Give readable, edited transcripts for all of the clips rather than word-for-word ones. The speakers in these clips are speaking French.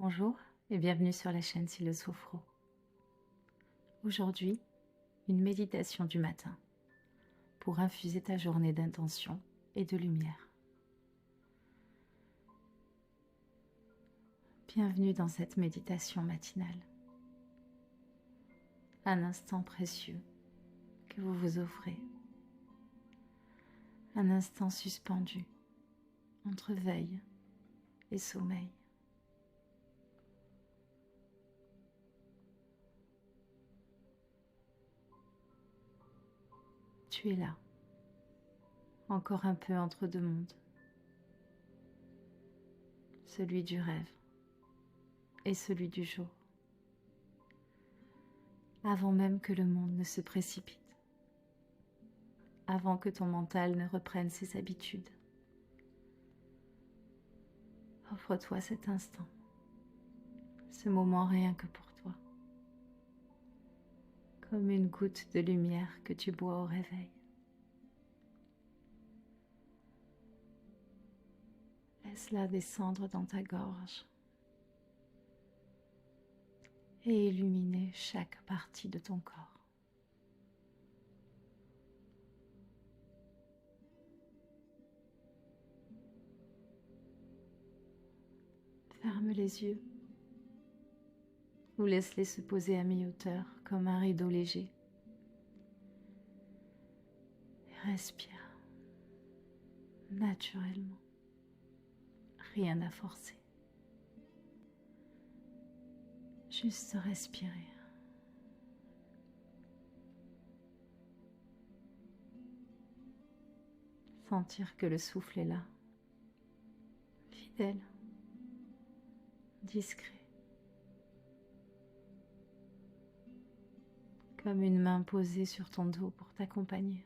Bonjour et bienvenue sur la chaîne Philosophro. Aujourd'hui, une méditation du matin pour infuser ta journée d'intention et de lumière. Bienvenue dans cette méditation matinale. Un instant précieux que vous vous offrez. Un instant suspendu entre veille et sommeil. Tu es là, encore un peu entre deux mondes, celui du rêve et celui du jour, avant même que le monde ne se précipite, avant que ton mental ne reprenne ses habitudes. Offre-toi cet instant, ce moment rien que pour toi, comme une goutte de lumière que tu bois au réveil. Laisse-la descendre dans ta gorge et illuminer chaque partie de ton corps. Ferme les yeux ou laisse-les se poser à mi-hauteur comme un rideau léger. Et respire naturellement, rien à forcer. Juste respirer. Sentir que le souffle est là, fidèle, discret, comme une main posée sur ton dos pour t'accompagner.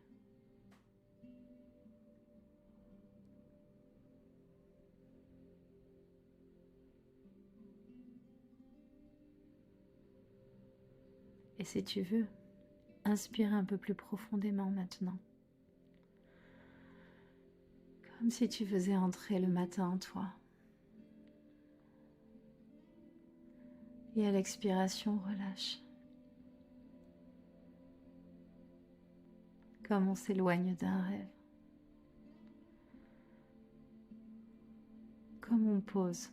Et si tu veux, inspire un peu plus profondément maintenant, comme si tu faisais entrer le matin en toi. Et à l'expiration, relâche. Comme on s'éloigne d'un rêve. Comme on pose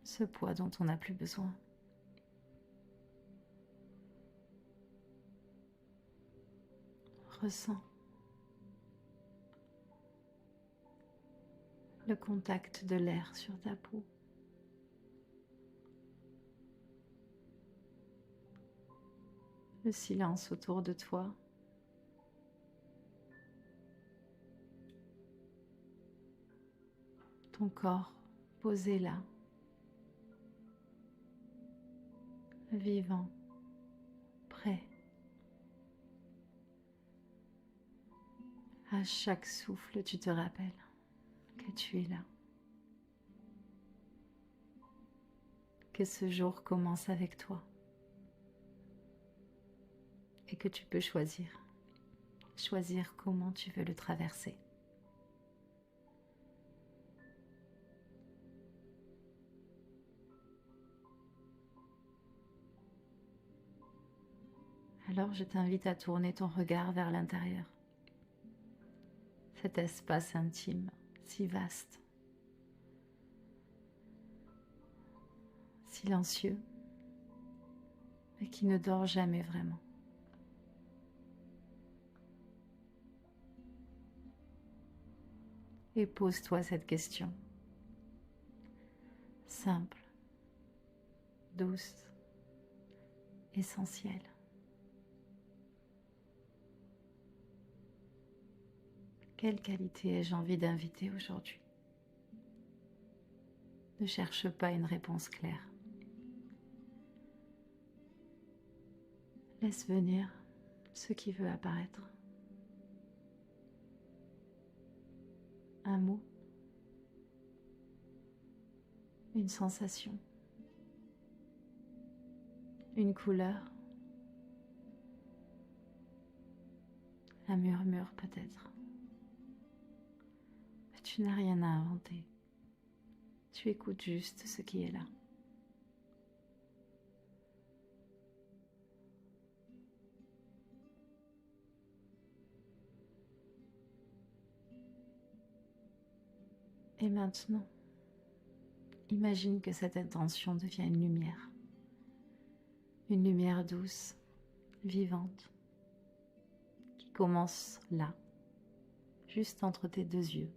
ce poids dont on n'a plus besoin. Ressens le contact de l'air sur ta peau. Le silence autour de toi. Ton corps posé là, vivant, prêt. À chaque souffle, tu te rappelles que tu es là. Que ce jour commence avec toi. Et que tu peux choisir comment tu veux le traverser. Alors je t'invite à tourner ton regard vers l'intérieur. Cet espace intime, si vaste, silencieux, mais qui ne dort jamais vraiment. Et pose-toi cette question, simple, douce, essentielle. Quelle qualité ai-je envie d'inviter aujourd'hui? Ne cherche pas une réponse claire. Laisse venir ce qui veut apparaître. Un mot, une sensation, une couleur, un murmure peut-être. Mais tu n'as rien à inventer. Tu écoutes juste ce qui est là. Et maintenant, imagine que cette intention devient une lumière douce, vivante, qui commence là, juste entre tes deux yeux,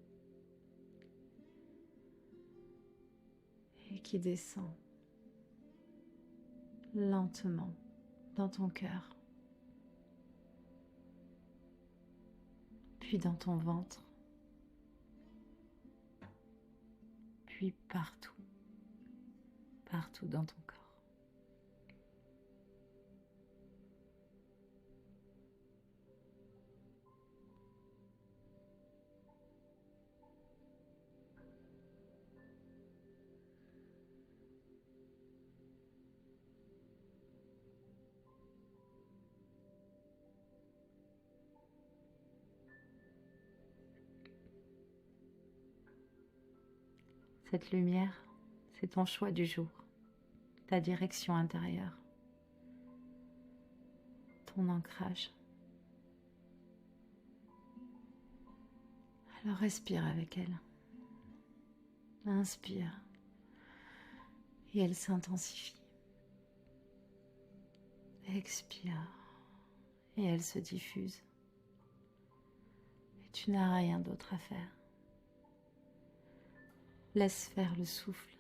et qui descend lentement dans ton cœur, puis dans ton ventre, puis partout dans ton corps. Cette lumière, c'est ton choix du jour, ta direction intérieure, ton ancrage. Alors respire avec elle. Inspire et elle s'intensifie. Expire et elle se diffuse. Et tu n'as rien d'autre à faire. Laisse faire le souffle.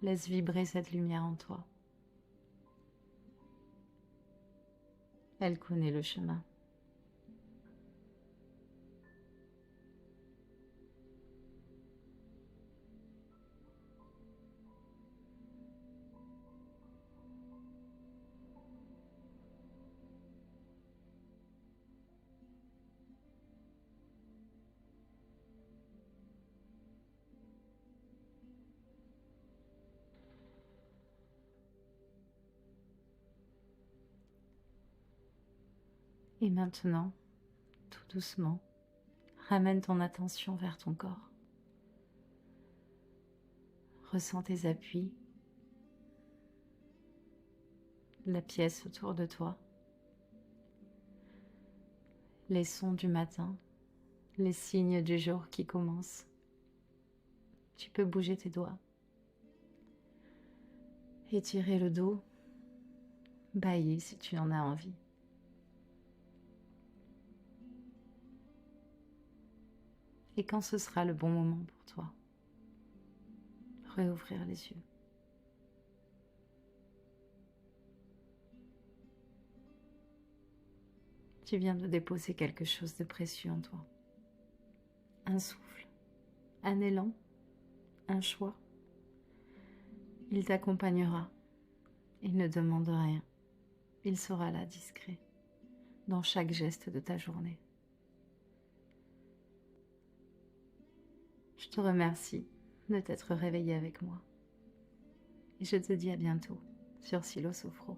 Laisse vibrer cette lumière en toi. Elle connaît le chemin. Et maintenant, tout doucement, ramène ton attention vers ton corps. Ressens tes appuis, la pièce autour de toi, les sons du matin, les signes du jour qui commencent. Tu peux bouger tes doigts, étirer le dos, bâiller si tu en as envie. Et quand ce sera le bon moment pour toi, réouvrir les yeux. Tu viens de déposer quelque chose de précieux en toi. Un souffle, un élan, un choix. Il t'accompagnera. Il ne demande rien. Il sera là, discret, dans chaque geste de ta journée. Je te remercie de t'être réveillé avec moi. Et je te dis à bientôt sur Silo Sophro.